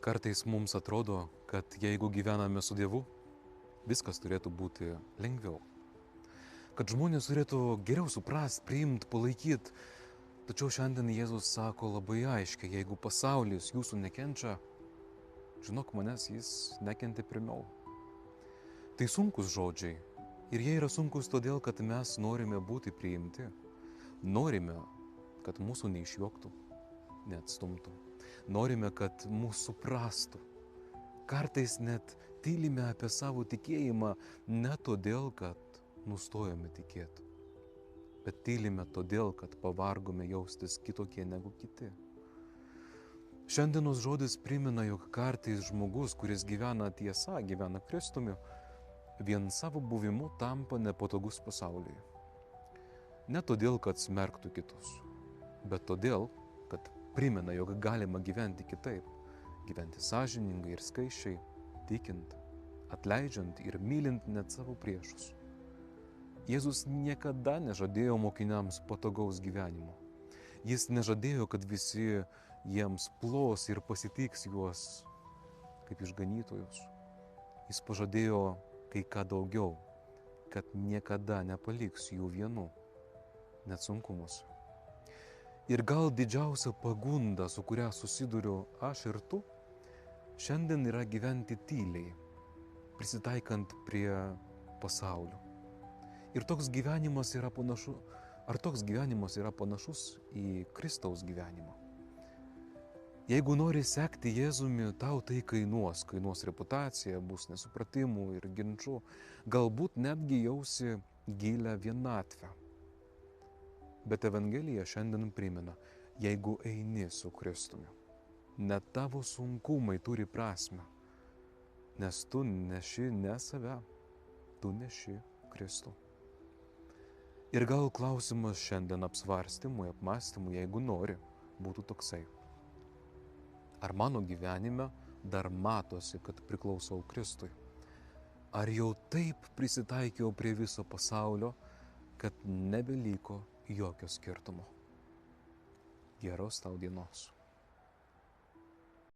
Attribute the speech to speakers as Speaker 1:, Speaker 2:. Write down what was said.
Speaker 1: Kartais mums atrodo, kad jeigu gyvename su Dievu, viskas turėtų būti lengviau. Kad žmonės turėtų geriau suprast, priimt, palaikyt. Tačiau šiandien Jėzus sako labai aiškiai, jeigu pasaulis jūsų nekenčia, žinok, manęs jis nekentė pirmiau. Tai sunkus žodžiai. Ir jie yra sunkus todėl, kad mes norime būti priimti. Norime, kad mūsų neišjuoktų, neatstumtų. Norime, kad mūsų suprastų. Kartais net tylime apie savo tikėjimą ne todėl, kad nustojome tikėti, bet tylime todėl, kad pavargome jaustis kitokie negu kiti. Šiandienos žodis primena, jog kartais žmogus, kuris gyvena tiesa, gyvena Kristumi, vien savo buvimu tampa nepatogus pasaulyje. Ne todėl, kad smerktų kitus, bet todėl, kad primena, jog galima gyventi kitaip, gyventi sąžiningai ir skaisčiai, tikint, atleidžiant ir mylint net savo priešus. Jėzus niekada nežadėjo mokiniams patogaus gyvenimo. Jis nežadėjo, kad visi jiems plos ir pasitiks juos kaip išganytojus. Jis pažadėjo kai ką daugiau, kad niekada nepaliks jų vienų, net sunkumuose. Ir gal didžiausia pagunda, su kuria susiduriu aš ir tu, šiandien yra gyventi tyliai, prisitaikant prie pasaulio. Ir toks gyvenimas yra panašus į Kristaus gyvenimą. Jeigu nori sekti Jėzumi, tau tai kainuos reputacija, bus nesupratimų ir ginčų, galbūt netgi jausi gilią vienatvę. Bet Evangelija šiandien primena, jeigu eini su Kristumi, net tavo sunkumai turi prasmę, nes tu neši ne save, tu neši Kristų. Ir gal klausimas šiandien apsvarstymui, apmąstymui, jeigu nori, būtų toksai. Ar mano gyvenime dar matosi, kad priklausau Kristui? Ar jau taip prisitaikiau prie viso pasaulio, kad nebeliko jokio skirtumo? Geros tau dienos.